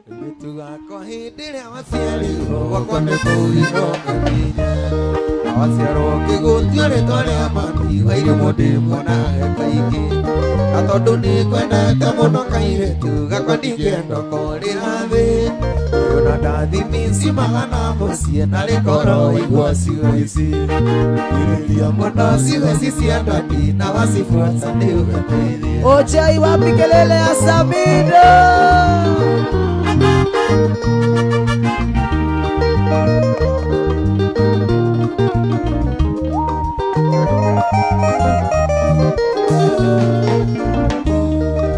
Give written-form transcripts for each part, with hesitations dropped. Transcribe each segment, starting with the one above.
Tugako hindire amaciari wakone kuiro kakinya awaciaro kigutiore tore amani waire mode mona kaiki atondu ni kwendete muno kaire tugako ndingendo korira thi yona ndathi minsi magana mucie na rikoro igua ciugo ici iriria muno ciugo ici cia ndani na wacibuata ni ugateithia Ojai wapi kelele ya Samido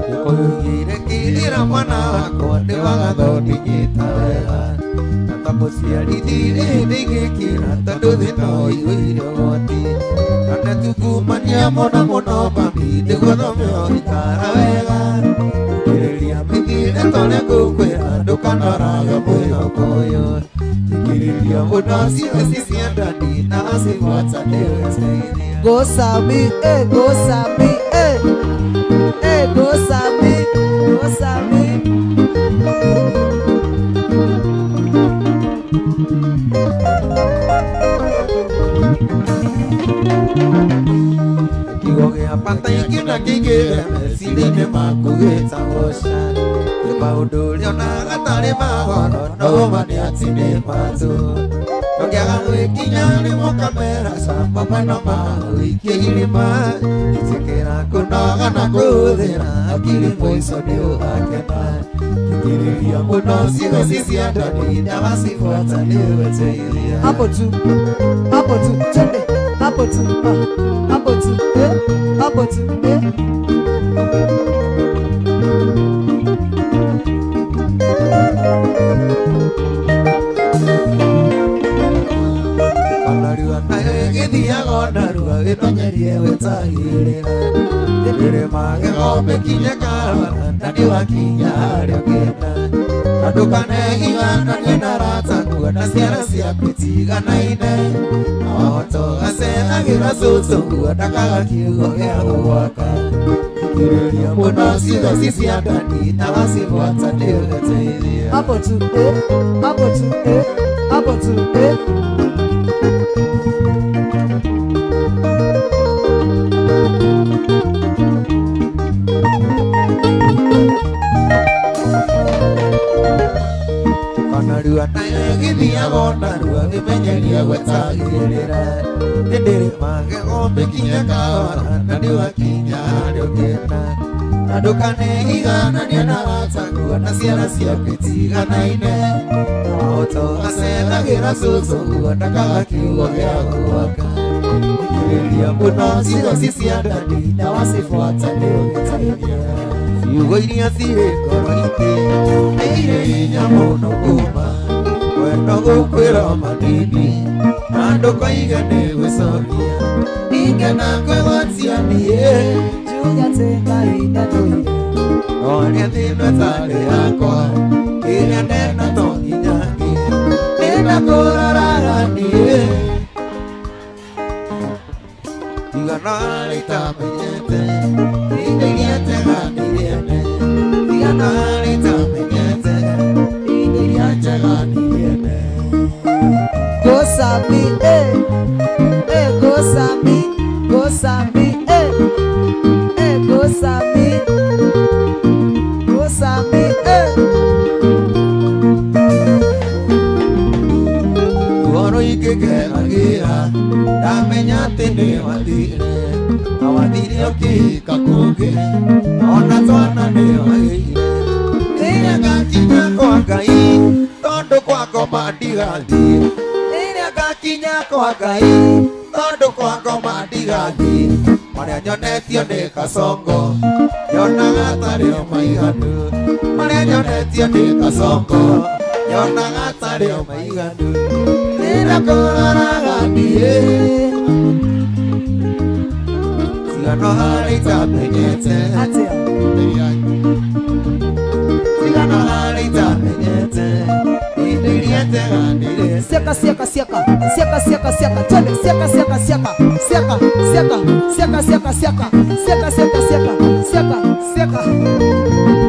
Yukuyugire kirira mwana wako ndi wagathoni nyita wega natamuciari thire ndigikira tondu thino igwire goti ane tukumania muno muno mami ndiguthomio ikara wega ikiriria mithire tone ngukwira ndukanoraga mwihoko uyu ikiriria muno ciugo ici cia ndani na wacibuata ndiwiteithia Go Sami, go Sami, go Sami, go Sami. Kigo gĩa bata ingĩna kĩingĩre meciria-inĩ maku gĩtagũca nĩ maũndũ ũrĩa onaga tarĩ mahono no ma nĩ atĩ nĩ matũ ndũngĩaga gwĩkinya rĩmwe kamera camba mwena ma ũikie irima itĩkĩra kũnoga na kũhũthĩra akiri mũico nĩ ũgakena ikirĩria mũno ciugo ici cia ndani na wacibuata nĩ ũgũteithia Hapo tu, twende, hapo tu, hapo tu, hapo tu, Narua nayo ĩgĩthiaga onarua ĩnonyerie wĩtagĩrĩra ndĩrĩ magego mĩkinye kahora na nĩwakinya harĩa ũkĩenda na ndũkanegiganagie na rata kuona ciara ciaku itiganaine na wahota ũgacenagĩra cũcũ kuona kaga kiugo gĩa gũgwaka ikirĩria mũno ciugo ici cia ndani na wacibuata nĩ ũgũteithia hapo tu, hapo tu, hapo tu, Narua nayo ĩgĩthiaga onarua ĩmenyerie gwetagĩrĩra ndĩrĩ magego mĩkinye kahora na nĩwakinya harĩa ũkĩenda na ndũkanegigananie na rata kuona ciara ciaku itiganaine na wahota ũgacenagĩra cũcũ kuona kaga kiugo gĩa gũgwaka ikirĩria mũno ciugo ici cia ndani na wacibuata nĩ ũgũteithia ciugo iria cirĩ ngoro-inĩ nĩ irĩ hinya mũno kuma kwenda gũkwĩra manini na ndũkaige nĩ gwĩcoria ningĩ na kwĩgwatia niĩ Julia tenga ina doi. oria thĩno ĩtarĩ yakwa ĩrĩa ndenda to nginya ngĩe ndenda kũroraga niĩ tigana itamenyete indo iria njega nĩrĩene tigana itamenyete indo iria njega nĩrĩene Go Sami, go Sami, go Sami, go Sami, go Sami, Goro ikĩgeragĩra ndamenya atĩ nĩ wathire na wathire ũkĩhika kũngĩ ona twana nĩ wagĩire rĩrĩa ngakinya kwa Ngai tondũ kwa ngoma ndigathiĩ rĩrĩa ngakinya kwa Ngai tondũ kwa ngoma ndigathiĩ marĩa nyonetio nĩ Kasongo nyonaga tarĩ o maiganu marĩa nyonetio nĩ Kasongo nyonaga tarĩ o maiganu rĩrĩa kũroraga niĩ tigano harĩa itamenyete tigano harĩa itamenyete indo iria njega nĩrĩene siaka, siaka, siaka, siaka, siaka, siaka, twende, siaka, siaka, siaka, siaka, siaka, siaka, siaka, siaka, siaka, siaka, siaka, siaka, siaka.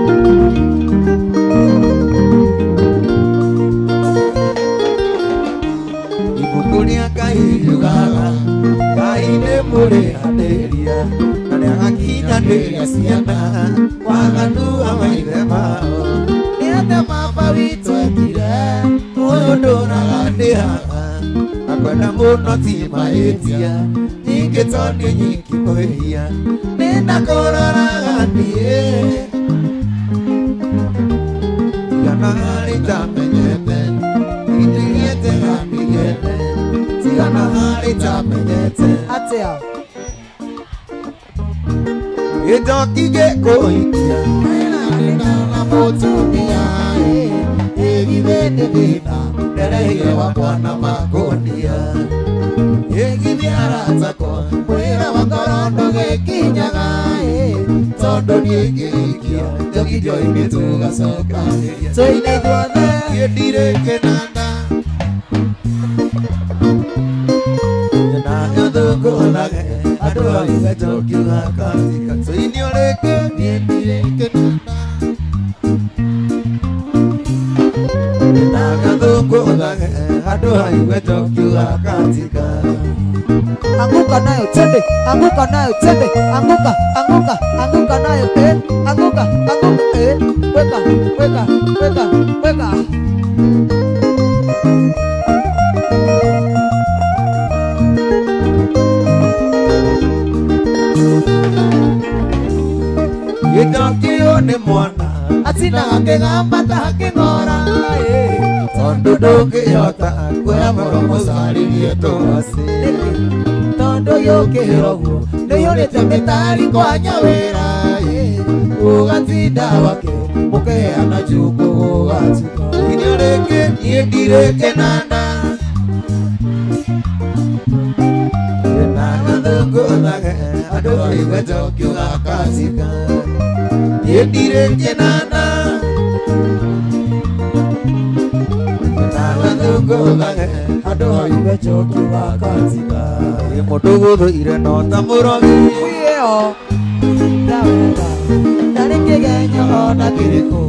ciana waganua maithe mao nĩ atĩ baba witũ ekire ũyũ ndũraga ndĩ haha na kwenda mũno ti mahĩtia nyingĩ tondũ nyingĩ mwĩhia nĩ ndakũroraga niĩ tigana harĩ tamenyete ithiĩte gandigete tigana harĩ tamenyete atĩa gĩtoki gĩkũhikia na mũtumia ĩgithĩ nĩ thĩna ndereire wakwa na makũndia ĩgithĩ aratakwa mwĩra wa ngoro ndũgĩkinyaga tondũ niĩ ngĩikia njoki njoinĩ tũgacokanĩria tũine ithuothe kĩndirĩ kĩnanda na gĩthũngũthage andũ aiga njokiuga katika tũine ũrĩkĩ niĩ ndirĩ kĩnanda na gĩthũngũthage andũ aiga njokiuga katika anguka nayo twende anguka nayo twende anguka anguka anguka nayo anguka anguka weka weka weka weka gĩtokio nĩ mwana atinaga kĩgamba ta kĩng'ora tondũ ndũngĩhota kuoya mũromo carĩrie tũwacĩ tondũ yũkĩhĩroguo nĩihũrĩte mĩtari kwanya wĩra ũgatinda wake mũkĩheana njukũ gũgatuka irio rĩngĩ niĩ ndirĩ kĩnanda na gathũngũthage andũ aigue njokiuga katika niĩ ndirĩ kĩnanda gũthage andũ aigue njokiuga katika mũndũ gũthũire no ta mũrogi ĩyo ndawega ndarĩ kĩgenyo ona kĩrĩkũ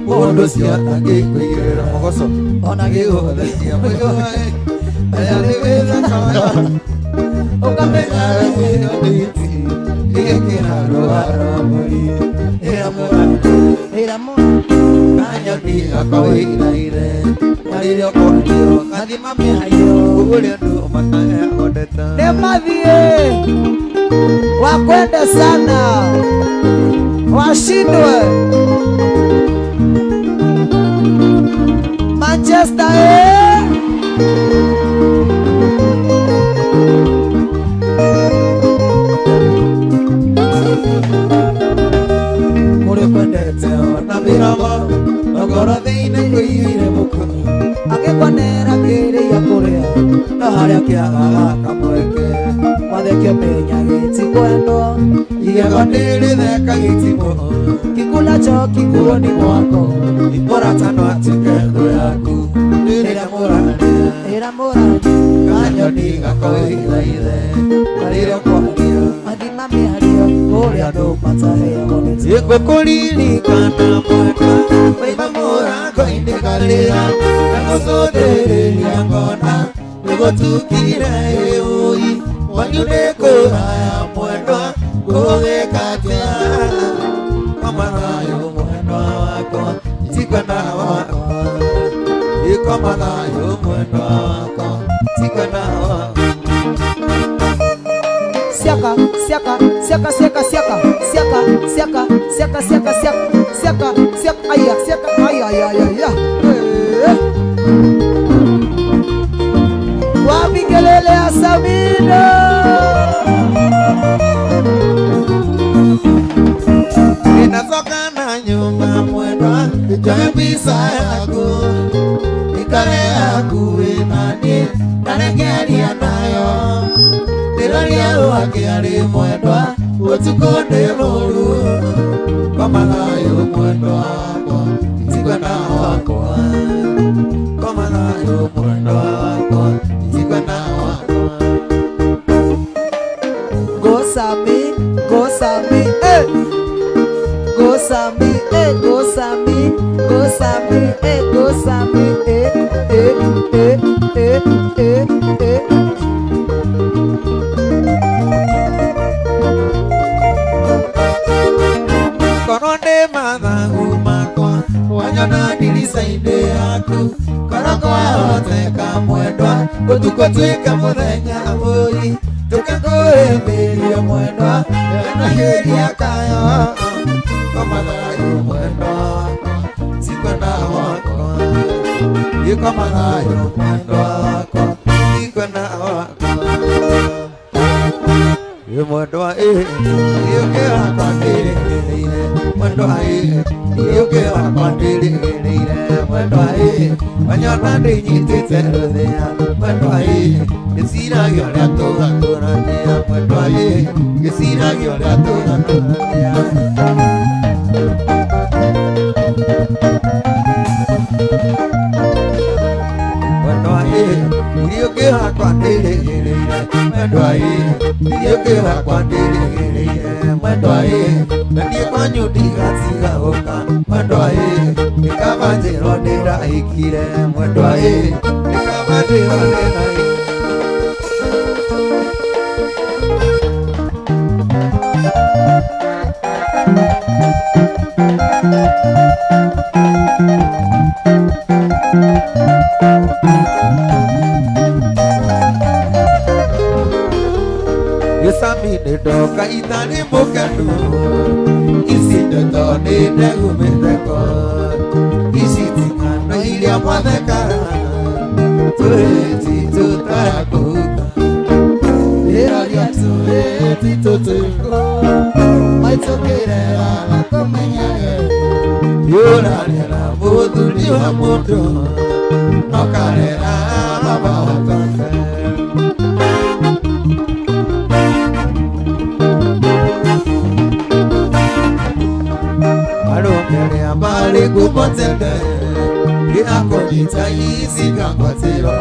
mũndũ cio atangĩkũigĩrĩra mũgoco ona gĩgũthainia mũigoe aya nĩ wĩra kaya ũkamenya wĩyo nĩti ĩgĩkĩra rũhara mũri ĩra kanyoni gakawĩiraire marĩrĩa ũkonio gathima mĩhaio ũrĩa andũ matahodeta nĩ mathiĩ wakwende sana washindwe Manchester mũrĩ kwendete ona mĩromo ngoro thĩinĩ kũiyũire mũko agĩkwanera kĩrĩa kũrĩa no harĩa kĩagaga kamweke mathekio menya gĩtikwendwo igego nĩrĩtheka gĩtimũ kikula cho kiguoni mwako ĩmũratano atuĩke thũ yaku rĩrĩa mũraria ĩra mũrani kanyoni gakoĩthaithe marĩrĩa ũkwaria mathima mĩario kũrĩa andũ mataheagwo nĩ ĩngũkũririkana mwaka maitha mũrango-inĩ karĩa na gũcũthĩrĩria ngona nĩgũtukire ũi wanyu nĩ kũraya mwendwa gũgĩka atĩa koma thayũ mwendwa wakwa tigana wakwa ikoma thayũ mwendwa wakwa tigana wakwa siaka siaka siaka siaka siaka siaka siaka siaka siaka siaka siaka siaka aya siaka aya aya aya wapi kelele ya Sabina ninatoka na nyumba mwendwa nijoe pisa yako ikare yaku wĩnanie narengeria nayo ndĩroria wakĩarĩ mwendwa ũtukũ nĩ mũru koma thayũ mwendwa wakwa itigana wakwa koma thayũ mwendwa wakwa itigana wakwa go Sami go Sami go Sami go Sami go Sami go Sami yaku Koroko oteka mwendwa Utuko tuika muthenya ui Tukakoe mirio mwendwa Ena hiri akayo Komathayo mwendwa Sikwenda wako Yuko mathayo mwendwa Sikwenda wako Mwendwa yuke wakwandireire Mwendwa yuke wakwandireire Mwendwa wanyona ndinyitite ruthia Mwendwa giciragio ria tugaturania Mwendwa giciragio ria tugaturania Mwendwa yuke wakwandireire Mwendwa yuke wakwandireire Mwendwa nanie kwanyu ndigatigaũka Mwendwa nikabanjĩrwo ndĩrahikire Mwendwa nikabanjĩrwo ndĩrahikire Yesamine doka itani mukanu Isinde toni negumitheko Isitingano iria mwathekara Tureti tutayakuka Iraria tureti tutuko Maitokirera nakumenyage Yurarera muthuri wa mundu Nokarera baba watonde Arokerea bali kumotende Iakonyita isi kakwatiro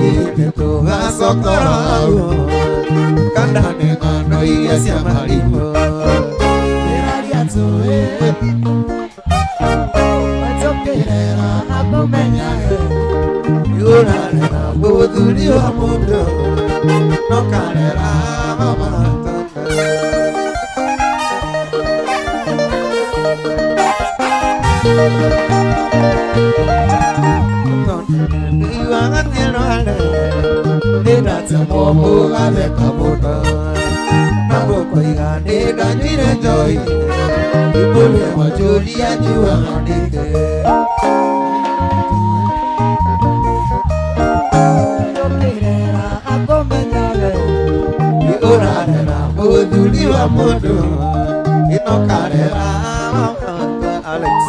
Imetuga sokoro Kandane ngano iya siya marimo Iraria tue Matokirera nakumenyage Yurarera muthuri wa mundu Nokarera mama tonde Alex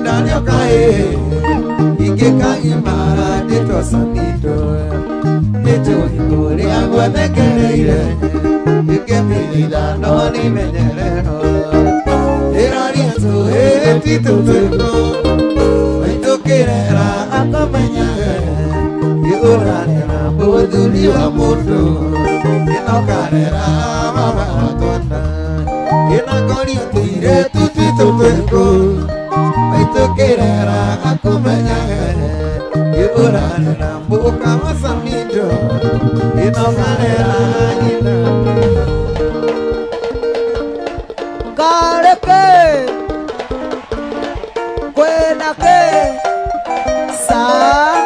Daniel Kae, Ike Kaimara, Nito Sanito, Nito Hikuri, Agua de Quereire, Ike Milida, Noni Meneleno, Erariato, Tito Tuco, Vito Querera, Acompañare, Yurana, Bodulia Mundo, Ino Carrera, Mama Tona, Ina Coria, Tito Tuco. Querera acompañar y orar en la boca más amigo y no manera Carepe Buena que Sa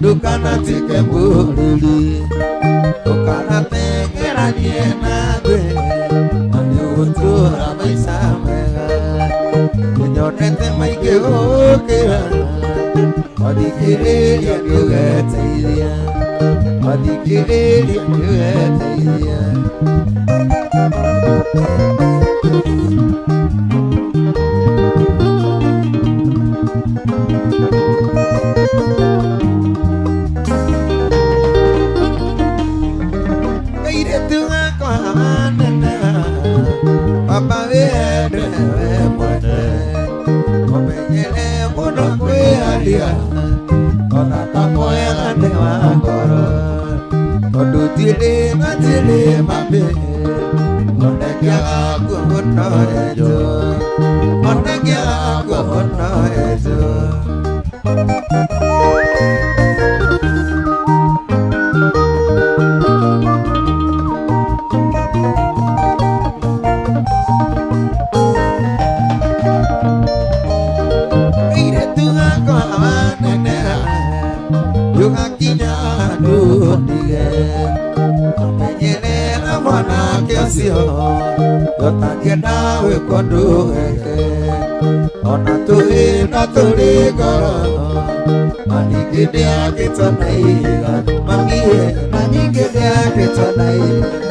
Dukana tike buruli Dukana teke radiena be Anyo utura maisamega Nyonete maike okera Adikiri ya nyugeteidia Adikiri ya nyugeteidia Papa viene, muere, come viene, uno dia ona kamoya ande makoro odu tile mabe ona kya aku hono ejo ona kya aku hono ejo Kota kita we kondo eke, ona tuhi na turi koro, mani kita kita naiga, mani kita kita naiga.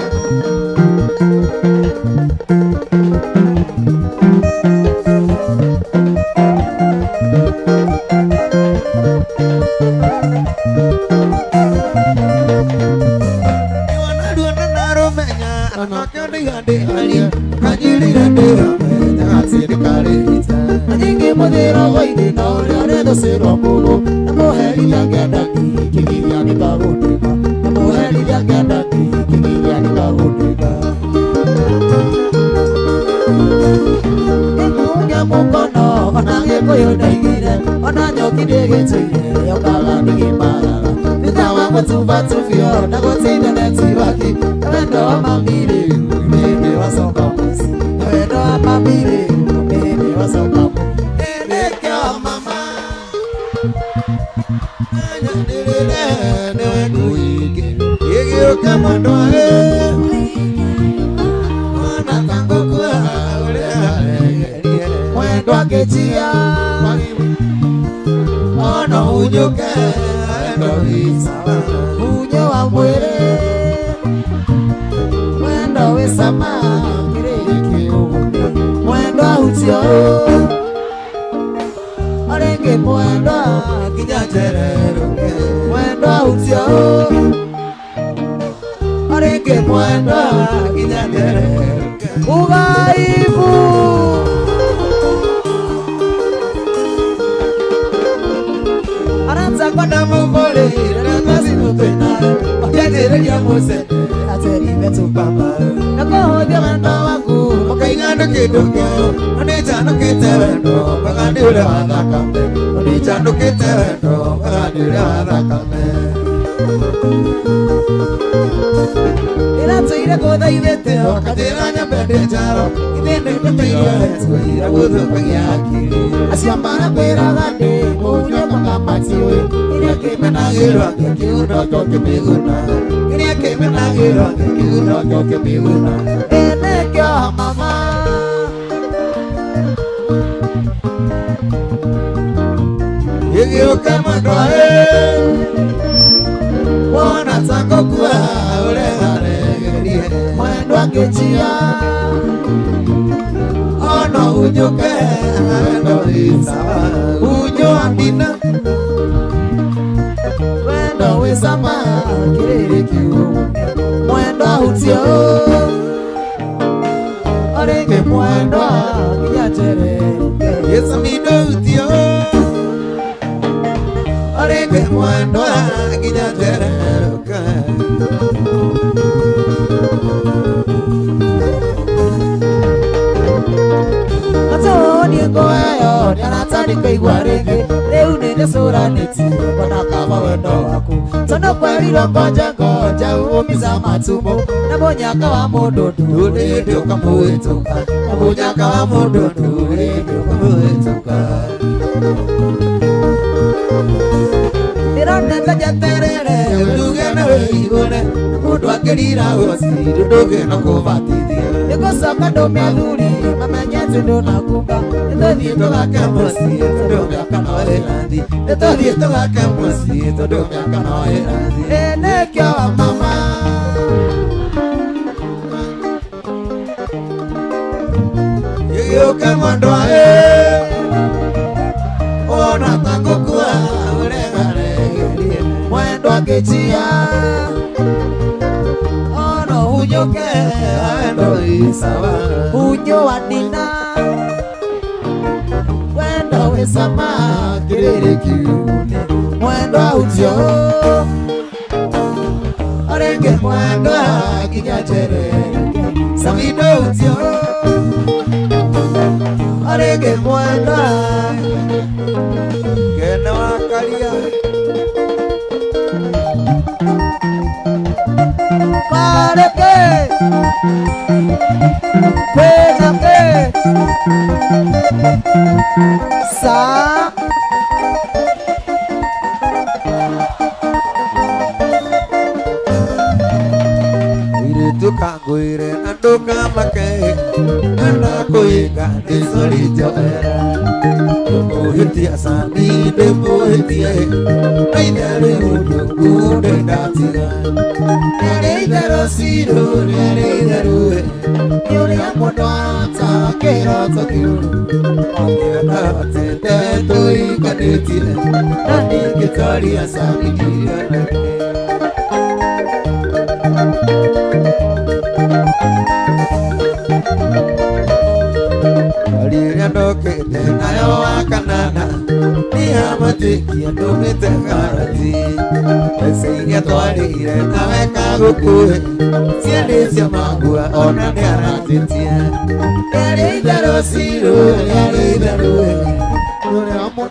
sama kirere kiune mwendo utio arenge mwendo kinyachere samido utio arenge mwendo kena wakalia pareke kwenake sa Kangwire nanduka make nana koiga desolijo era muhitia sani de muhitia aidare udo gude datia aidare siro aidare yore amodata kero tokyo akena tete toi kadetia nani kitari asami dia Doke nayo akanana ni amatiki ndomete karati esinga twarire nawe kagukue siende cia magua ona ni aratitia ere idaro siro ere idaro ore amo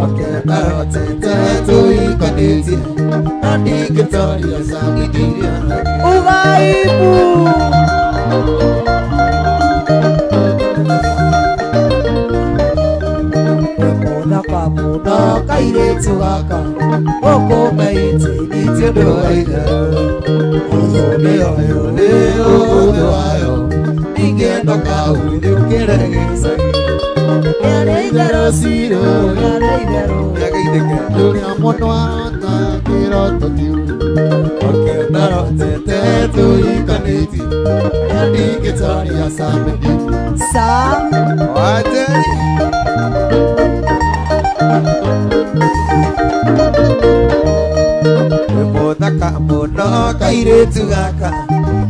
akena tete toi kaneti andi kitoria sangidia uvaibu Muda kaire tuaka oko meiti nitendo aida ole ole ole ayo ingendo kau ndirukiragisa yare idaro siro yare idaro yagaideke dunia monwata kiroto tiu oke daro tete tu ikaneti yandi kitaria samedi sa wateri Mudaka muda kaire tugaka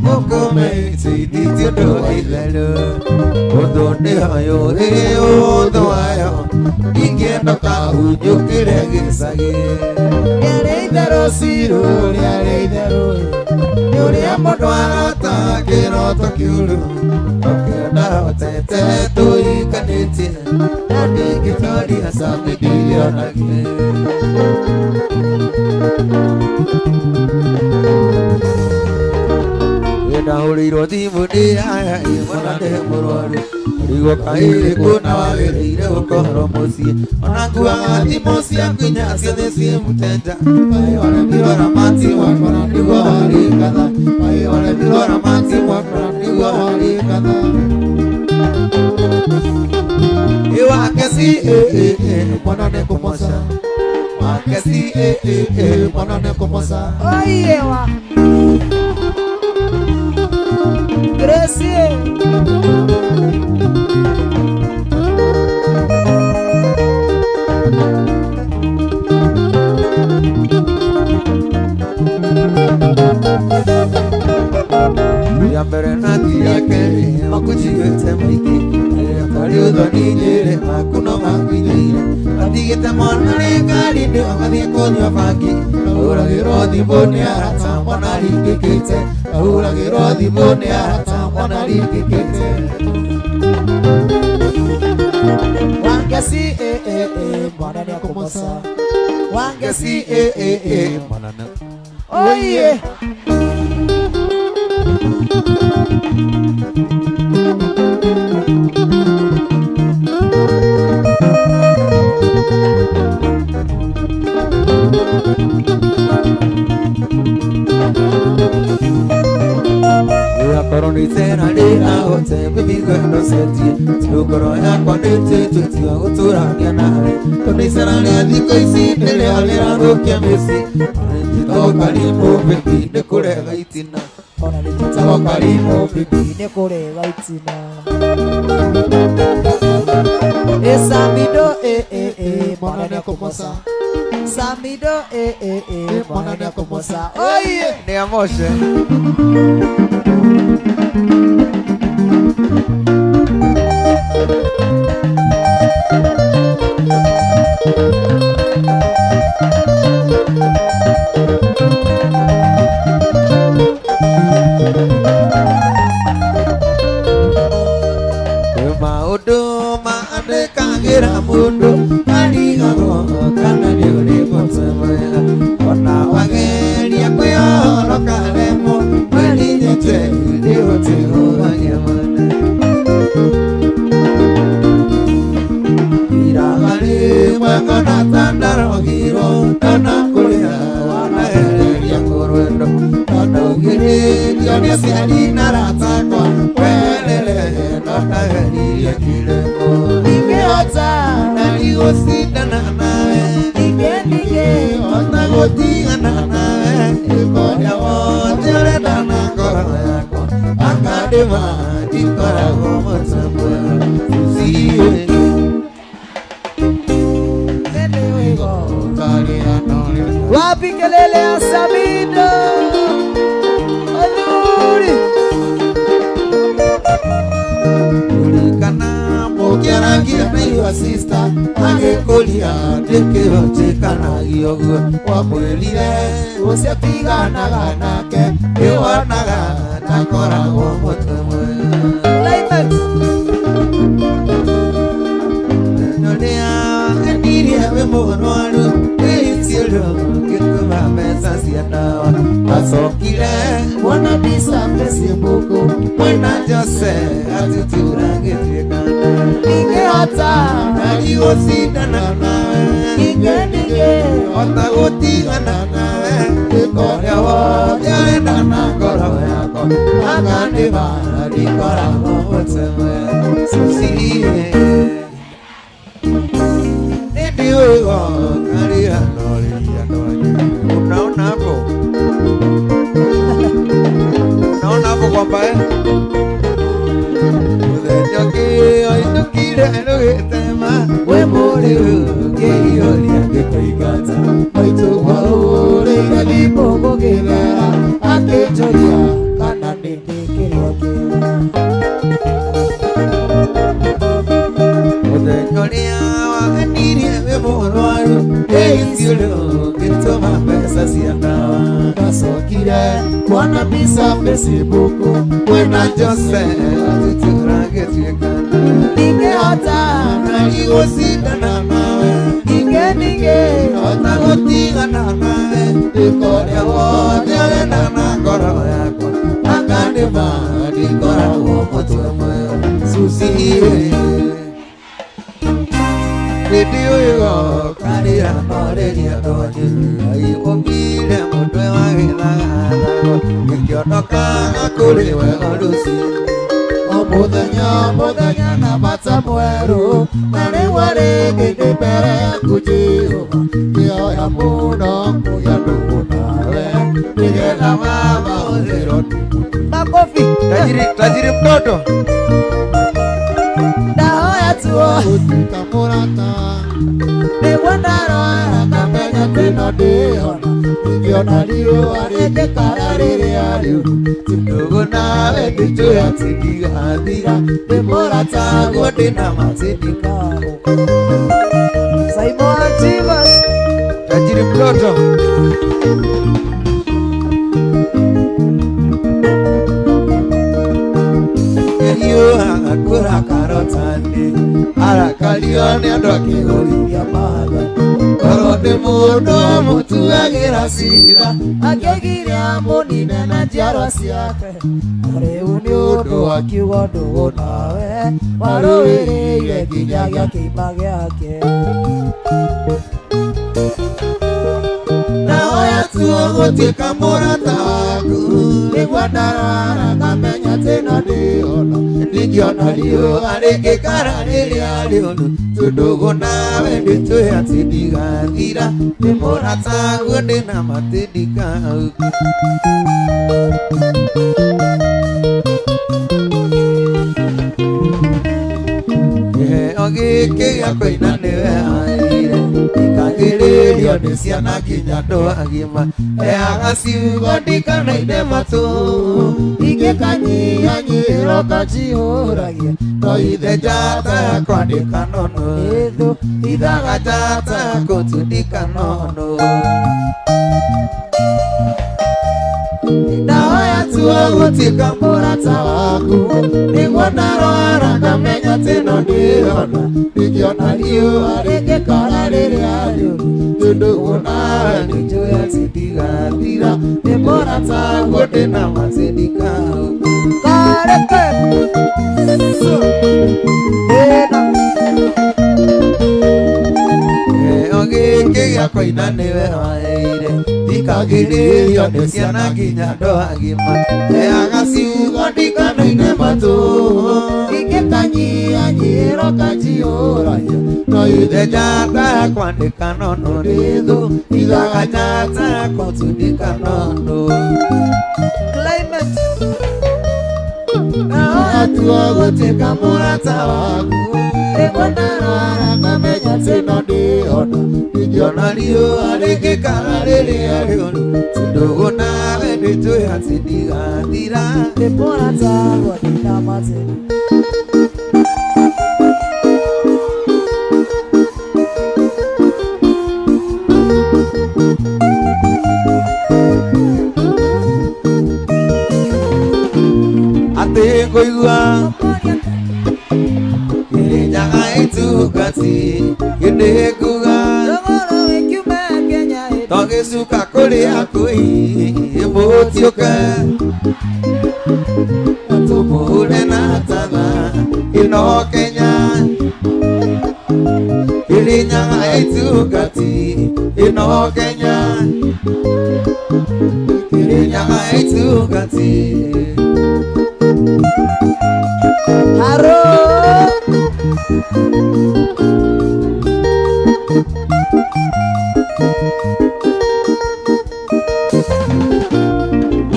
mukome sidi tiodo ilalo odo ne ayo odo ayo ingendo ka ujukire gisage yare daro siro yare daro yore amodwata kero tokyuru okena tete toi kaneti andi kitari asame dia nage Uri timu dia imona de murwaru rigo kai kuna wagereire ukoro musie onakua ngati musie kwinya ciothe cie mutenja pai ore mirora mati wakora niguo hari katha pai ore mirora mati wakora niguo hari katha iwakesi mwana ne kumosa wakesi mwana ne kumosa oyewa Gracie Yambere nadia kere makuchigete maiki Kariudo nijere makuno makuijire Adigete monare kari de amadie konyo faki Aura girodi bone arata monari kikite Aura girodi bone arata monari kikite Wangesi mwanane kumosa Wangesi mwanane Oh yeah Koronitera dira hote bibigo no seti tukoro ya konete tutia uturania nawe konisera le diko isi dele alera rokia mesi to kalimo bibi ne kurega itina ona le to kalimo bibi ne kurega itina esamido mona ne komosa samido mona ne komosa oye ne amoshe Wengo na tandaro giro Tona kulia wana hereria kurwendo Tona ugiri Dioni siadi na ratakwa Welele Tona hereria kireko Nige ota Na ligo sida na nawe Nige Ota gotiga na nawe Ikoria wote Ureda na koro yako Akadema Dikora gomo samwe Susiwe Wapi kelele ya Sabino Oduri Ulikana Mokiara kia na iwa sister Age kolia Deke hote kana giyogo Wapwelile Ose piga naga nake Ewa naga Nakora gomo temwe Climax Nolea Endiri hawe mwonoalu Eisiolo Kikuma mesa sianawa Masokile Wana bisa pesi mbuku Mwena jose Atutura getekana Nige ota Naligo sida na nawe Nige Ota gotiga na nawe Ikoria wo Yaenda na koro yako Akandima Dikora motewe Susiye Ndiwego Karia Nolia Nolia Unaona hapo Unaona hapo kwamba Udejoki Oinukire Nugetema Wemuri Geiolia Gekoigata Oitu waure Galipo Gogevera Akejoria Kana Ndekeria Udejolia Wakaniria Wemoroaru Eisiolo Gitoma pesa sianawa Kasokire Wana bisa Facebooku Wena jose Atutura getekana Nige ota Naligo sida na nawe Nige Ota gotiga na nawe Ikoria wote Ureda na koro yako Akandima Dikora gomo temwe Susiye Video yugo Karia Noreria Doni Ai obile Mutwe wa githaga Gikionoka Akuriwe Odusi Muthenya na bata mweru Nare ware Gende mbere yaku Jehova Kioya muno Kuya ndugu nawe Nigenda mama Uziro Makofi Tajiri mtoto Dahoya tuo Utika murata Nigwendaro Nakamenya tena deona Ikiona liyo Areke kararere aliyo Ndugu nawe Bicho ya tidiga adira Demorata Gode na matidika Simon Chivas Tajiri mtoto Iyo akura karotani Arakalione Adoki Oliria maga Korode mudo Mutu agira sira Akegiria Munine na njiarwa ciake Riu ni undu wa kiugo ndugu nawe Waruĩrĩire nginyagia kĩima gĩake Nahoya tuo gũtuĩka mũrata waku Nĩguo ndarwara ngamenya tena ndĩona Ndingĩona riũa rĩngĩkara rĩrĩa rĩũru Tũndũgũ nawe ndĩtũĩ atĩ ndigathira Nĩ mũrata guo ndĩna matĩ ndikahauka Kĩheo gĩkĩ gĩa kũina nĩwe aheire Ikagĩrĩrio nĩ ciana nginya andũ agima Heaga ciugo ndikanaine matũ Ingĩkanyihanyihĩro ngacihũragia No ithe njata yakwa ndĩkanono Ĩthũ Ithaga njata yakũtu ndikanono Nahoya tuo gũtuĩka mũrata waku Nĩguo ndarwara ngamenya tena ndĩona Ndingĩona riũa rĩngĩkara rĩrĩa rĩũru Tũndũgũ nawe nĩnjũĩ atĩ ndigathira Nĩ mũrata guo ndĩna matĩ ndikahauka Kareke Ĩna kũina nĩwe waĩire thikagĩrĩrio nĩ ciana nginya andũ agima heaga ciugo ndikanoine matũ ingĩkanyihanyihĩro kanjiũragia no ithe nyata kwandĩka nono rĩthũ igaga nyata kũtundĩka nono Climate. atua gũtuĩka mũrata waku nĩgũnarara ngamenya tĩno ndĩona ingĩona riũa rĩngĩkara rĩrĩa rĩũru tondũ nawe nĩnjũĩ atĩ ndigathira Nĩ mũrata wa ndinamate. atĩ ngũigua Kirinyaga itungati hĩndĩ nguga Thogora wĩkiume Kenya togĩcuka kũrĩa kwĩ mũtiũke tũmũhure na tatha ĩno Kenya Kirinyaga itungati ĩno Kenya Kirinyaga itungati Haro.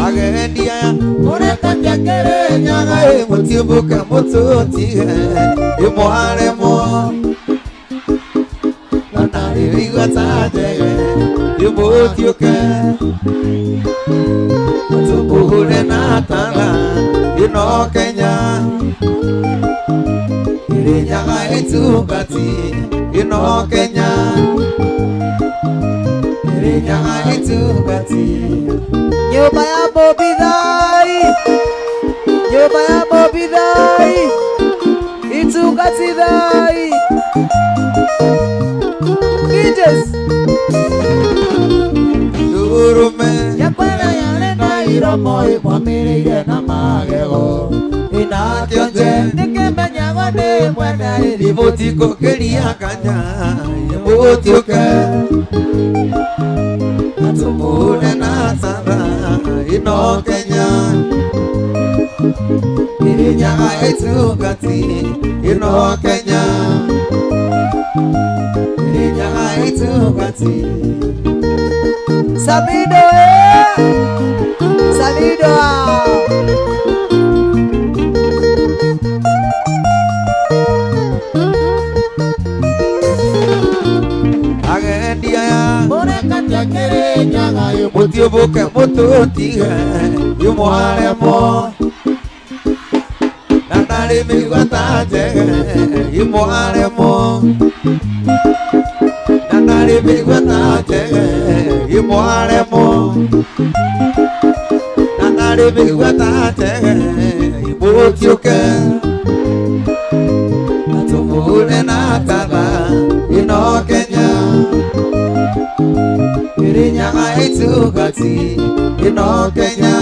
agendia mũrekatia Kirinyaga mũtiũmbũke mũtũtige ĩmwaremo na narĩ igwata njege ĩmũtiũke tũmũhure na tatha ĩno Kenya Kirinyaga itungati ĩno Kenya Kirinyaga itungati Nyũmba ya Mũbithai. Nyũmba ya Mũbithai. Itungati thai. Gidges. ndũrũme Yakwenda yale na iromo ĩkwamĩrĩire na magego. Inakĩonje nĩkĩmenyagwo nĩ mwene ĩrĩ. mũtikũkĩria kanya mũtiũke tũmũhure na tatha ĩno Kenya Kirinyaga itungati ĩno Kenya Kirinyaga itungati Samido Samido agendia Mũrekatia Kirinyaga mũtiũmbũke mũtũtige ĩmwaremo na ndarĩ mĩgwata njege ĩmwaremo na ndarĩ mĩgwata njege ĩmwaremo na ndarĩ mĩgwata njege mũtiũke na tũmũhure na tatha ĩno Kenya Kirinyaga itungati ĩno Kenya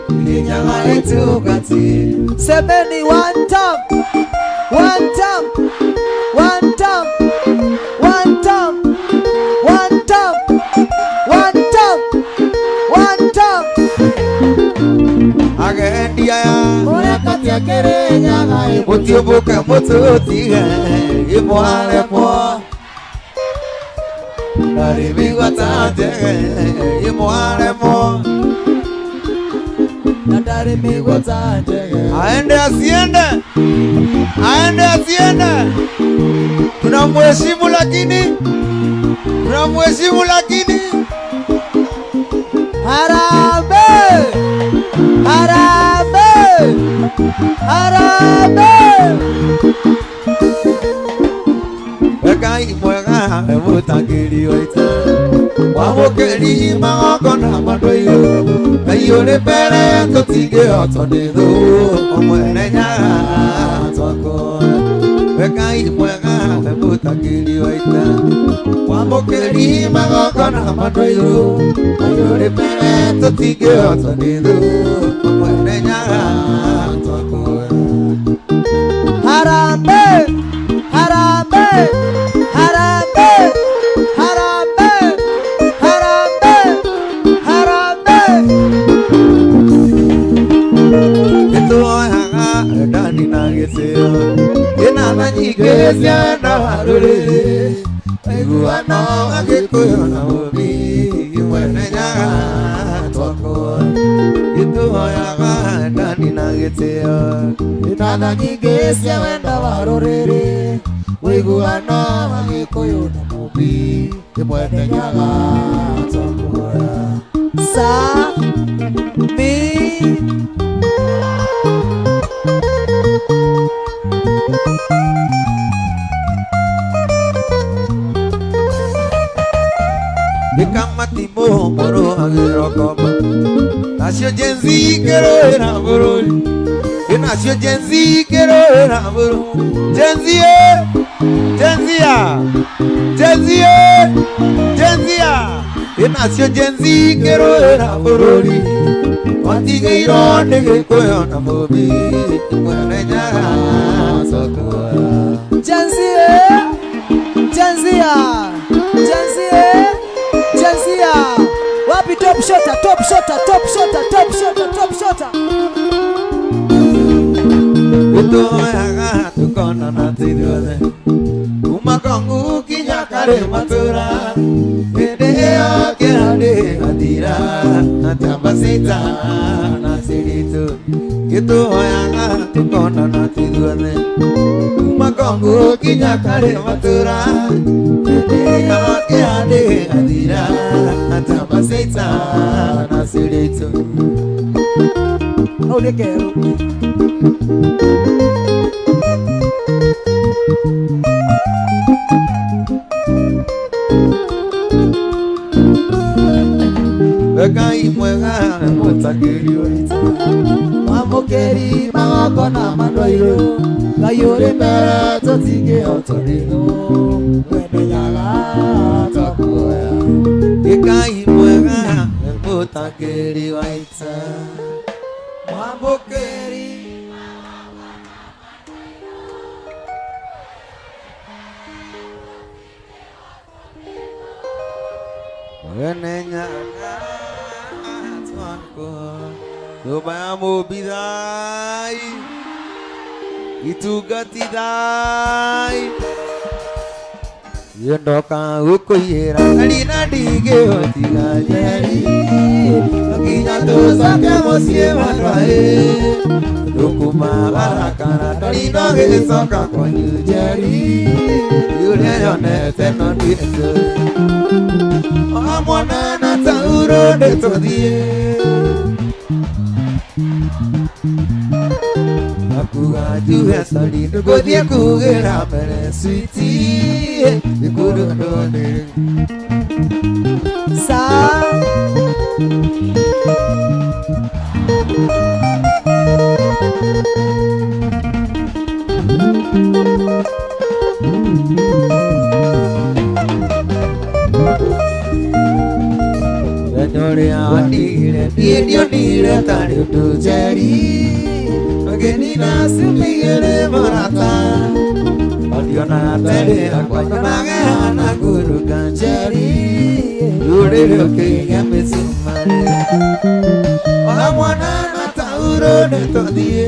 Kirinyaga itungati Semeni one time. One time. One time. One time. One time. One time. One time. agendia Mũrekatia Kirinyaga mũtiũmbũke mũtũtige ĩmwaremo ndarĩ mĩgwata njege ĩmwaremo na ndarĩ mĩgwata njege. aende asiende tunamheshimu lakini Harambee! Harambee! Harambee! Ngai mwega mũtangĩri waita wamũkĩri magongona mandũirũ Ngai ũrĩ mbere tũtingĩhotwo nĩ thũ mwene nyaga twakwa Ngai mwega mũtangĩri waita wamũkĩri magongona mandũirũ Ngai ũrĩ mbere tũtingĩhotwo nĩ thũ mwene nyaga twakwa Harambee! Harambee! Harambee! Nana nyingĩcia na warũrĩrĩ Iguano agĩkũyũ na mũbi Mwenenyaga twakũa Gĩtũhoyaga ndani na gĩtĩo Nana nyingĩcia wenda warũrĩrĩ Iguano agĩkũyũ na mũbi Mwenenyaga twakũa Sami Nikamatimu moro agirokoba Nacio jenzi kero era bururi Nacio jenzi kero era bururi Jenzia Jenzia Jenzia Jenzia Nacio jenzi kero era bururi Wantige ironde gĩkũyũ na mũbi Mwenenyaga twakũa Jenzia Jenzia Jenzia Jenzia wapi top shotter top shotter top shotter top shotter top shotter Gĩtũhoyaga tukona na tithuothe Kuma kongu kinya karĩ matũra Hĩndĩ ĩyo kĩrandĩ gathira Atamba sita na siritu Gĩtũhoyaga tukona na tithuothe Kuma kongu kinya karĩ matũra Hĩndĩ ĩyo kĩrandĩ gathira Atamba sita na siritu au nikero Ngai mwega mũtakĩri waitũ Mamũkĩri magongona mandoirũ Ngai ũrĩ mbere tũtingĩhotorĩrwo Mwenenyaga twakũoya Ngai mwega mũtakĩri waitũ Mamũkĩri Mwenenyaga twakũoya Nyũmba ya mũmbithai Itungatithai Ndoka gũkũiyĩra Nari na ndigĩhotiga njeri Nginya tũcoke mũciĩ mandwaĩ Ndũkuma barakara Nari no gĩcoka kwanyu njeri Ũrĩa yonete no ndiĩtũ Mwana na tauro nĩtũthiĩ Akuga njuge sori Nĩngũthiĩ kugĩra mbere switi Gĩkũrũndũ nĩ Ũrĩa wandigire niĩ ndionire tarĩ ũndũ njeri Mũgeni na cumigĩrĩ mũrata Ondiona terĩra kwanyonage hana ngũrũka njeri Rũrĩrĩ ũkĩiga mĩcumarĩ Ona mwana na tauro nĩtũthiĩ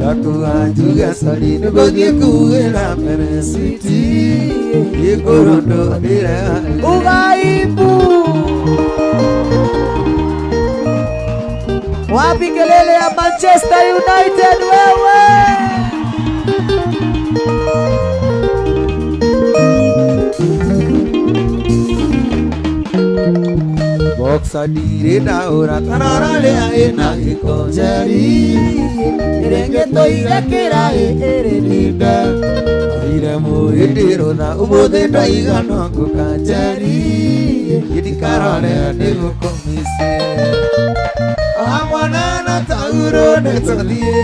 Gakuga njuge sori Nĩngũthiĩ kugĩra mbere switi Gĩkũrũndũ ndĩre Ugaibu wapi kelele ya Manchester United wewe Boxa dire daura tarara le aina ikonjeri Irenge toira kira erenida Ire mu idiro na umode daiga no kukanjeri Idikarare adigo komise Amwana na tauro netodie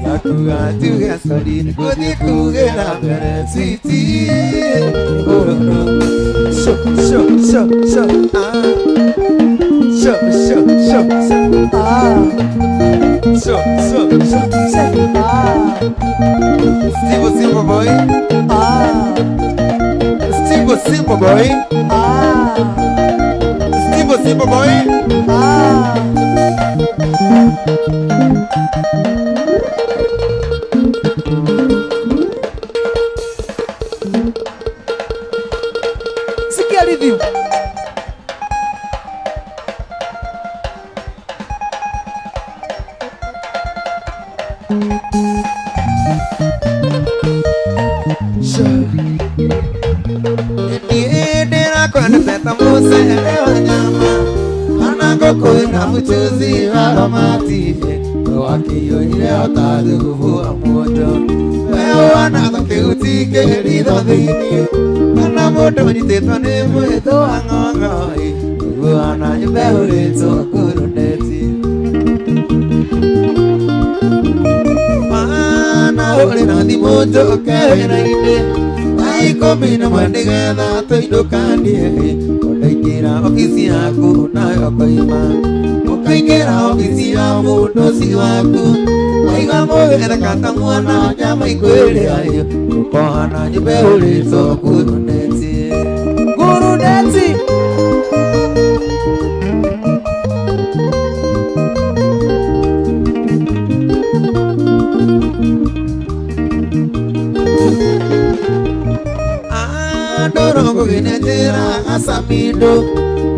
Yakuga tuga sori Kudi kugera mere siti Show Steve Simple Boy Steve Simple Boy Steve Simba boy. Sikia rhythm. Ndira kwenda peta muse wanyama anangoko ina mchuzi wa romati wakiyo ile otadu kuvua moto wewe wanatake utike rido dhini ana moto niteto ni mweto angongoi wana nyubehuleto kuruneti mana ule nadi moto kena ide Aiko mina mandigetha tuindukandie Ukaingira ofisi yaku nayo koima Ukaingira ofisi ya mundu si waku Waiga mwere kata mwana nyama ikwele ayo Ukohana nyumbe ulito kuruneti Kuruneti. Dorongo ginetera asamido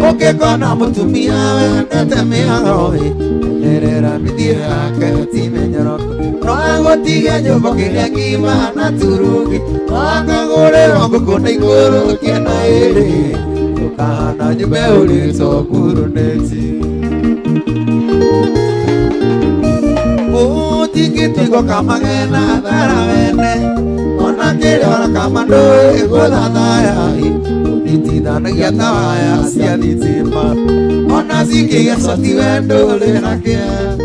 Oke kona mutumia wendete miagoe Nerera midira kati menyoroko Noango tige nyobo kiria kima na turugi Noanga gore rongo kona ikoro kiena ere Ukahana nyumbe ulito kuruneti Tikitiko kama gena dhara wene Ona kere wana kama ndoe goda dhaya Unitida na giata waya siya ditima Ona ziki ya soti wendo le na kia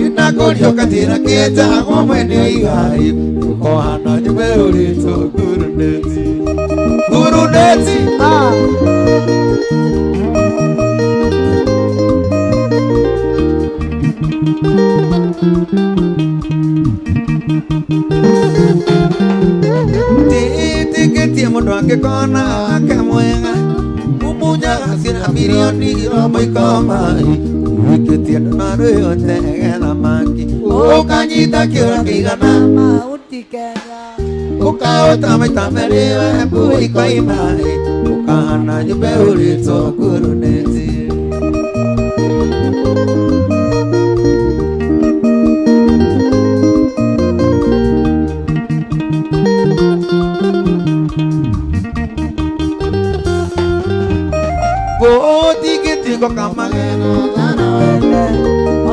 Ina kolio katira kieta ngomwene igai Ukohana nyume ulito kuruneti Kuruneti Tikitie mundu angikona akamwenga Umunya asina milioni romo ikomai Wikitie nunaro yote gena maki Ukanyita kiura kigana Mauti Kenya. Ukaota maitameriwe bui kwa imai Ukahana nyumbe ulito kuruneti Tikitiko kama gena dhana wene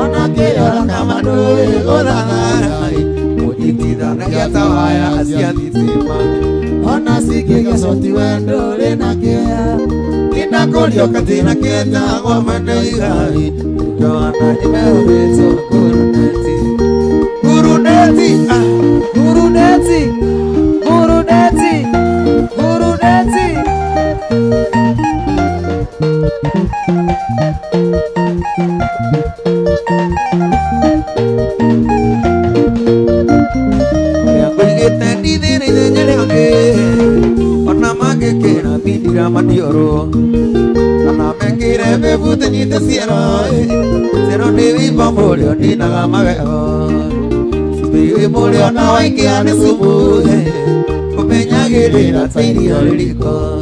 Ona kiyora kama ndoe goda dharai Unitida na giata waya asia ditima Ona sikige soti wendo lena kia Ina kolio katina kieta ngomene igai Joana jime ulito kuruneti Kuruneti Kuruneti. Kuruneti. Kuruneti. Manioro Kana mekire bebute nyite siero Siero niwi pambolio nina gamageo Sibiwi mulio na waingi ane sumu Kumenyagirira tairio liliko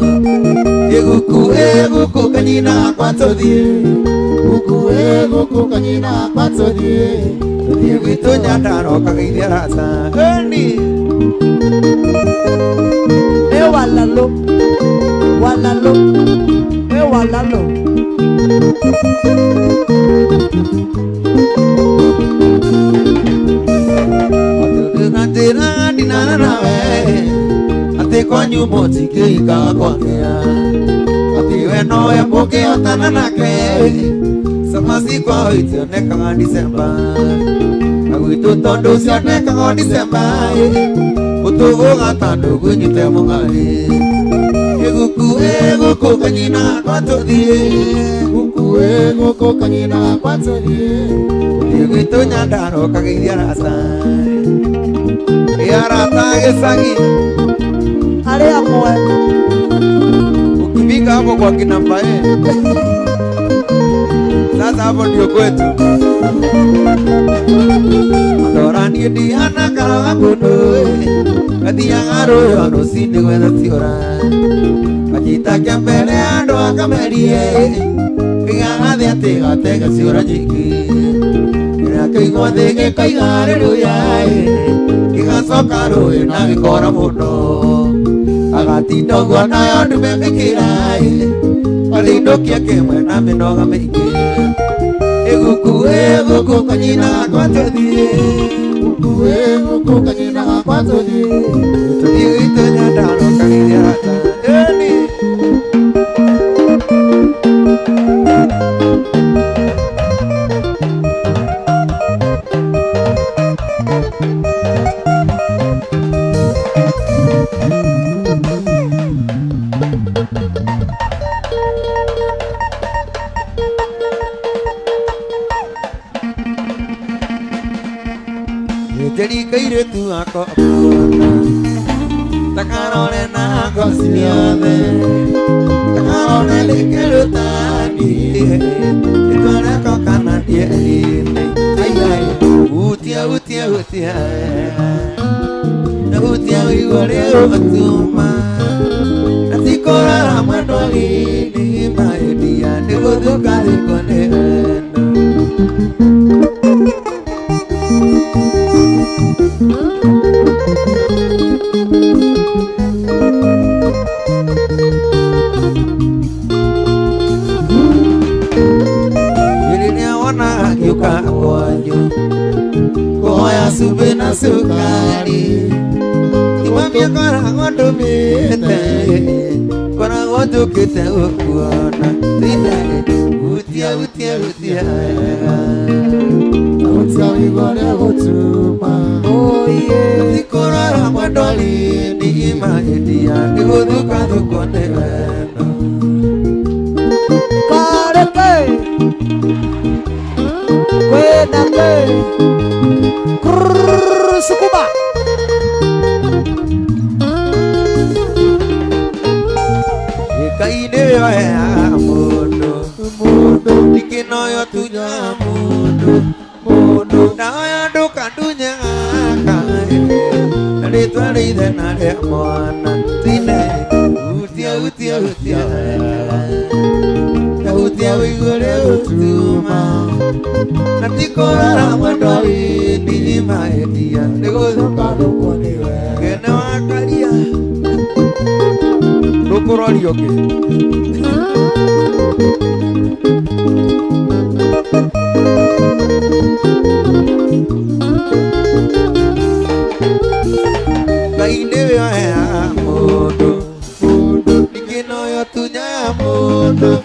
Guku kanyina kwa todhie Guku kanyina kwa todhie Todhie gitu nyandaro kagithia rasa Early Walalo. Walalo. Walalo. Natira dinana nawe Ate kwa nyumo tike ika kwa kea Ate weno ya poke otana nake Samasi kwa oiti oneka nga Disemba Aguitu tondo si oneka nga Disemba Utugo gatando kunyite mungali Guku kanyina kwa todhie Guku kanyina kwa todhie Guitu nyandaro kagithia rasa Yarata gesagi Ale amwe. Ukifika hapo kwa kina Mbae hapo ndio kwetu. Adorani Diana Karabuno, Adiangaro yono sinde wena tiora. Ajita kambele ando akamerie, Kigana de atega tega siora jiki. Ina kaigo de kaigare ruyae, Kigaso karo na vikora muno. Agati dogo na yandu mekirai, Alindo kia kemwe na minoga meki. Eguku kanyina kwatodi, Eguku kanyina kwatodi. Tudiu itonya dano kanirata. Eni. Jadi kaire tu ako apuna, takarone na ako siame, takarone lekelo tani, itona ko kanadie ini, ay utia, na utia igore atuma, nati kora ramadoli ni maedia, negodu kali kone. Yuka kwanyu koya subena sukari timamia kora ngodo mete kora ngodo kete ukuona tine utia igore utuma oh yeah tikora ramadoli ni maedia nigodu kadu kone kareke Sukuba Ikaine ya mundo Dikino yo tunya mundo Daya duka dunya kai Nari tuari denare moana Tine Utia wigore utuma Nanti kora ramadoli ni maedia Negodo kado koniwe Kena wakalia Rokoroli oke Kainewe ya mundo Dikino yo tunya mundo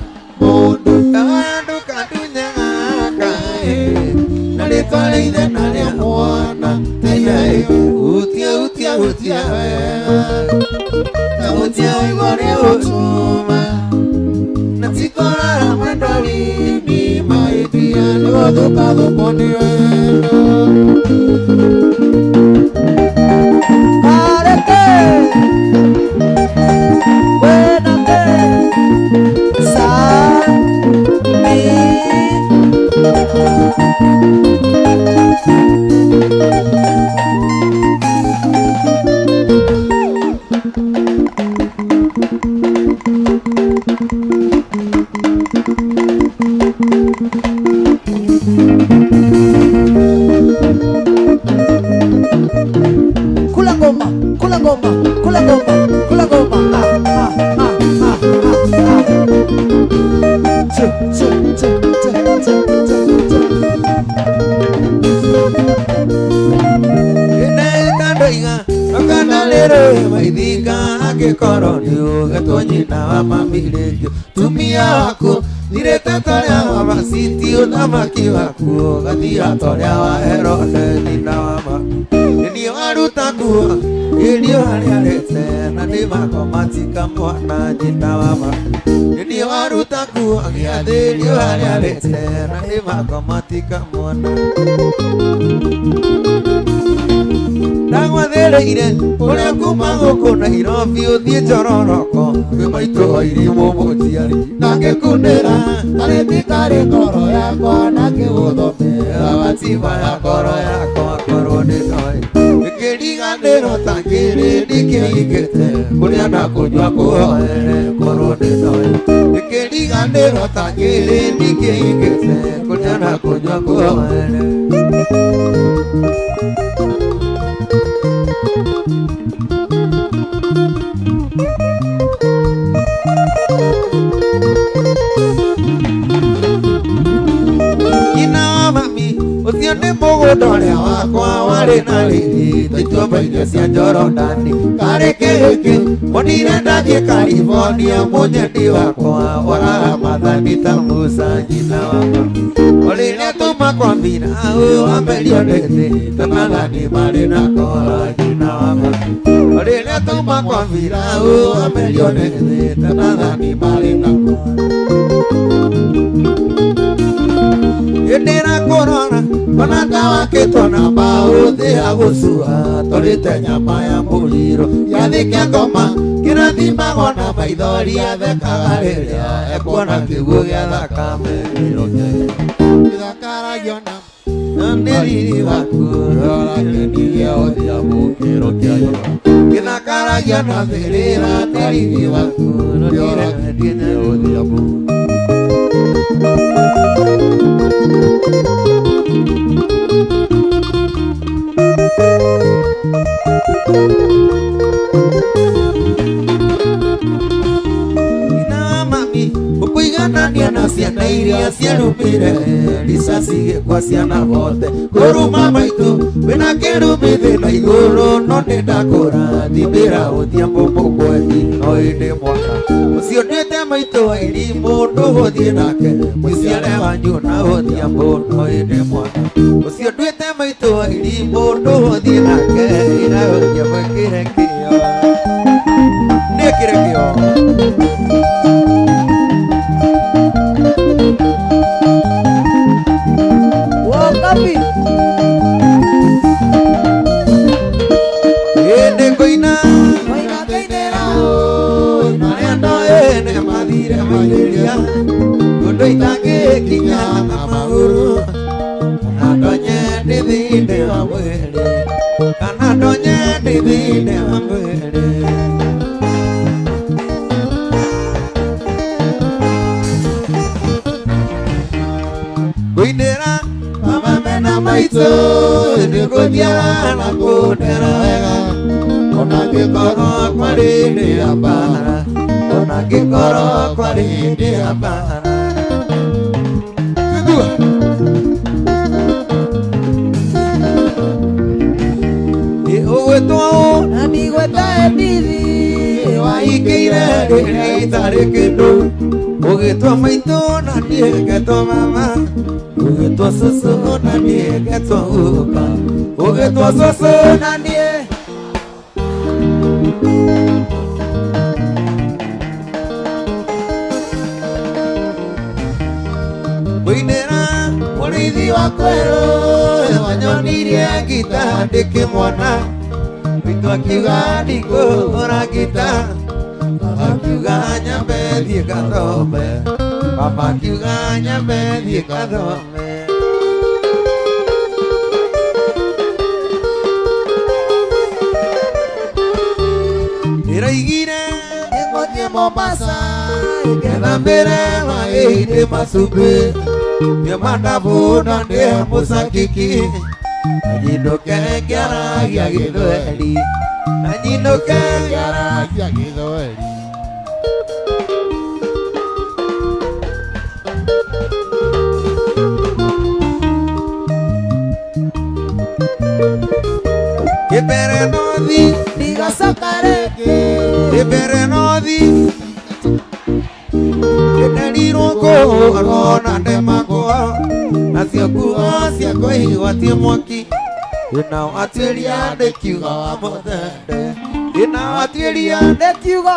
Nalitoleide nale mwana Tene utia igore utuma Natikora ramadoli ni maedia Negodo kado koniwe Arete Buenate Tumiako direta torea wa masiti unamaki wako gadia torea wa erode ninawa ni waruta kuwa ndio alete na ni makomatika mwana jinawa ni waruta kuwa ndio alete na ni makomatika mwana ndagwathĩrĩire ũrĩa kuma gũkũ Nairobi ũthiĩ Njororoko kwĩ maitũ Wairimũ mũciari na ngĩkunĩra tarĩti karĩ ngoro yakwa na ngĩgũthomera gatiba ya ngoro yakwa korwo ndĩnoĩ ngĩkĩriganĩrwo ta kĩrĩ ndikĩingĩte kũrĩa na kũnyua kũhoere korwo ndĩnoĩ ngĩkĩriganĩrwo ta kĩrĩ ndikĩingĩte kũrĩa na kũnyua kũhoere ũcio nĩ mũgũnda ũrĩa wakwa warĩ na riri tũituamba irio cia Jorodani karĩ kĩhĩkĩ monire ndathiĩ California mũnyendi wakwa waraga mathani ta Musa nyina wakwa ũrĩrĩa tũmakwambira wamberio nĩ thĩ tamathani marĩ na kora nyina wakwa ũrĩrĩa tũmakwambira wamberio nĩ thĩ tamathani marĩ na kora ndĩra kũrora ona tawakĩtwo na mbaũ thĩ ya gũcua tũrĩte nyama ya mũriro gĩathĩ kĩa ngoma kĩrathimagwo na maithori athekaga rĩrĩa ekuona kĩguũ gĩa thakame gĩthakaragio na nĩ riri waku rora kĩndi gĩa ũthiamu kĩro kĩa nyũmba gĩthakaragio na thĩrĩra nĩ riri waku rora kĩndi gĩa ũthiamu ũkũiganania na ciana iria ciarumire risasi gĩkwa ciana vote kũruma maitũ wĩna kĩrumi thĩna igũrũ no nĩndakũra thimĩra ũthiambo mũgweti no ĩndĩ mwaka ũcio ndĩte maitũ Wairimũ ndũgũthiĩ nake mũiciare wanyu na ũthiambo no ĩndĩ mwaka ũcio ndĩte maitũ Wairimũ ndũgũthiĩ nake ĩra ũthiambo kĩre kĩo nĩ kĩre kĩo Kuinera mama mena maitũ nĩgũthiaga na kũndera wega ona ngĩkorwo kwa rĩndĩ ya mbara ona ngĩkorwo kwa rĩndĩ ya mbara ũgwĩtwo na nĩgweta Edithi waingĩire rĩrĩa itarĩ kĩndũ ũgĩtwo maitũ na niĩ ngetwo mama ũgĩtwo cũcũ na niĩ ngetwo guka ũgĩtwo cũcũ na niĩ mũinĩra mũrĩithi wa kwerũ wanyonirie ngita ndĩkĩmwana witũ akiuga ndikũhũra ngita akiuga nyambe thiĩ gathome baba akiuga nyambe thiĩ gathome ndĩraigire ngĩgũthiĩ Mombasa ngethambĩre maĩ-inĩ macumbĩ nĩ mandabu na ndĩe mũcakiki anyinũke ngĩaragia gĩthweri anyinũke ngĩaragia gĩthweri kĩmbere nothi ndigacoka rĩngĩ kĩmbere nothi kĩnderirwo kũhũrwo na ndemagwo nacio nguo ciakwa igwatie mwaki ĩna watuĩria ndĩkiuga wa mũthende ĩna watuĩria ndĩkiuga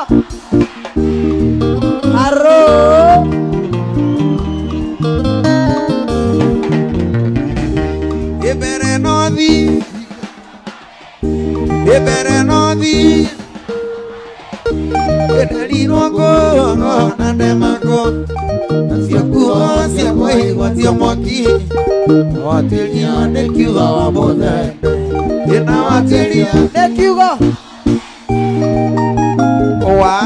arũ kĩmbere nothi ebere no di edari rogo na demako sia kwai watia moki watilia nekiwa wabothe ina watilia nekiwa wa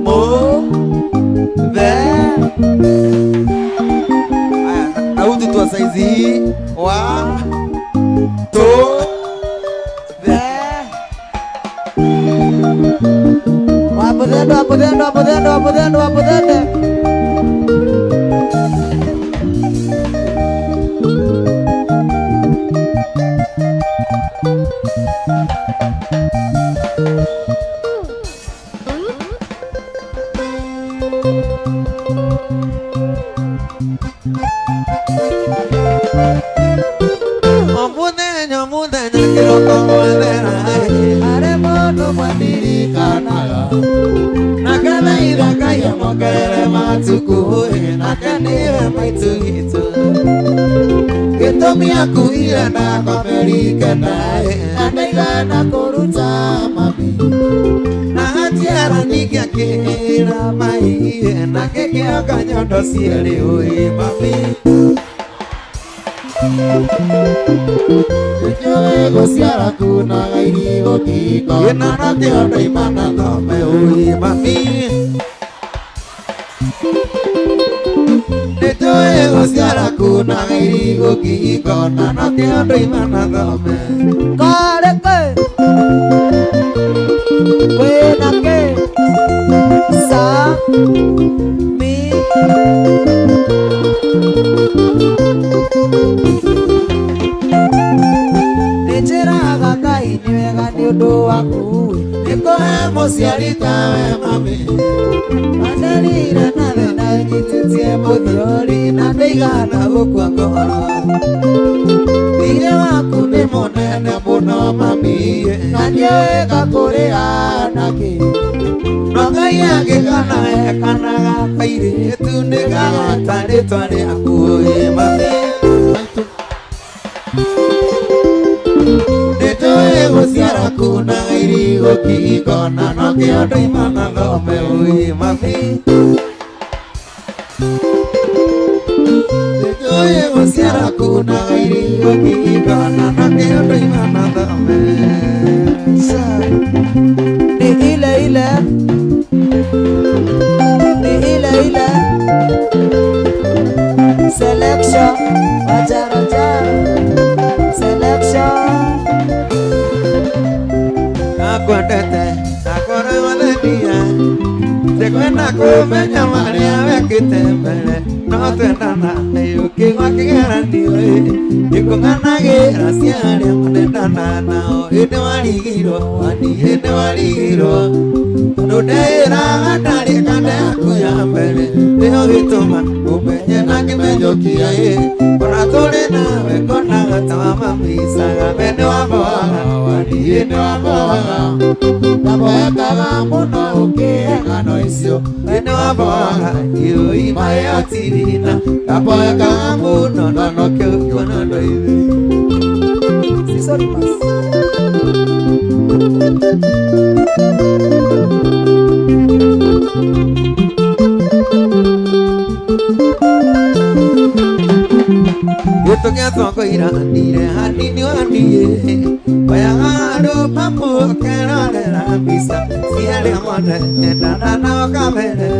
mo ve au tu saizi wa to ve wapotendo aremono mwadirikanaga nakanaira kaya mokere matuku nakaniwe maitugitu gĩtũmi akuire na komerike nae anaigana kũruta mami na hatiara ningĩ akĩra mai na gĩkĩoka nyondo cierĩ ũĩ mami gũciara kunaga irigo kiko gĩna na kĩondo imana thome ũĩ mami nĩnjũĩ gũciara kunaga irigo kiko na na kĩondo imana thome kareke wenake sa mi nĩnjĩraga Ngai nĩ wega nĩ ũndũ waku nĩkũhe mũciari tawe mami manderire na thĩna nyitĩtie mũthiori na ndĩigana gũkua ngoro thirĩ waku nĩ mũnene mũno mami na nĩwĩka kũrĩ anake no Ngai angĩkana ekanaga kairĩtu nĩgagata rĩtwa rĩaku ĩ mami nĩnjũĩ gũciara kunaga irigo kiko na no kĩondo imana thome ũĩ mami nĩnjũĩ gũciara kunaga irigo kiko na no kĩondo imana thome ni ile ile selection wajaraja selection nakwendete nakora wathenia tekwenda kumenya marĩa wekĩte mbere no twendana ũkĩgwa kĩgeranio gĩkũng'anagĩra ciarĩa mũnendana nao hĩndĩ warigirwo wani hĩndĩ warigirwo tondũ ndĩraga ndarĩ kanda yaku ya mbere nĩyo gĩtũma ũmenye na kĩmenyokia ona tũrĩ nawe ngonaga ta wamamicaga we nĩ wamboaga wani hĩndĩ wamboaga ndaboekaga mũno ũkĩhe ng'ano icio we nĩ wamboaga iũima ya tirina ndaboekaga mũno ndono kĩu kĩona ndo ithiri sisorimas gĩtũ gĩatongoiranire hanini waniĩ oyaga andũ mamũkerorera mbica ciarĩa mone endana nao kamere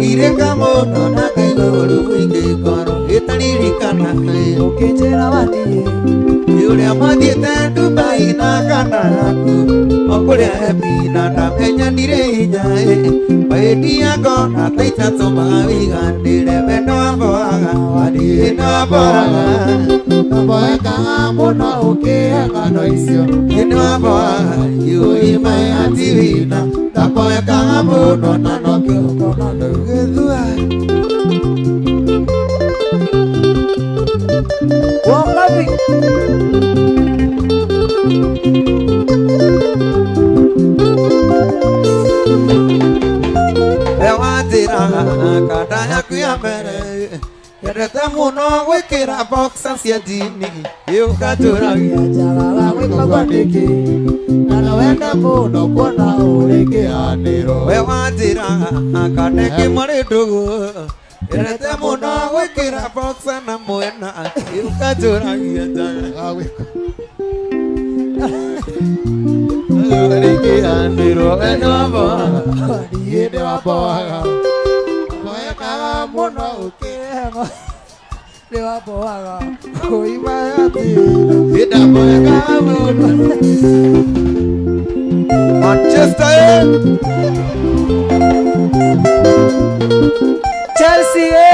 irĩka mũno na kaigũrũ mũingĩ ngoro gĩtaririkana ũkĩnjĩra waniĩ ũrĩa mwathiĩte Dubai na kana yaku okũrĩa hepi na ndamenyanire hinya maĩndia ngona ta itatũ magawiganĩre we nĩ wamboaga waniĩ nĩ wamboaga ndaboekaga mũno ũkĩhe ng'ano icio nĩ wamboaga iũima ya tirina ndaboekaga mũno na no kĩũkona ndũgĩthua wangapi ewatĩraga kanda yaku ya mbere Erete muno gwikira boxa cia jini Yukaturagia Njagaga gwĩka kwandĩki na no wende mũno kuona ũrĩ kĩhanĩro We wanjĩra akandĩki marĩ ndũgũ Erete muno gwikira boxa na mwena Yukaturagia njagaga gwĩka Ũrĩ kĩhanĩro we nĩwamboaga niĩ nĩwamboaga mwekaga mũno ũkĩrego nĩwamboaga kũimagatĩra Ndamwekaga mũno Manchester Chelsea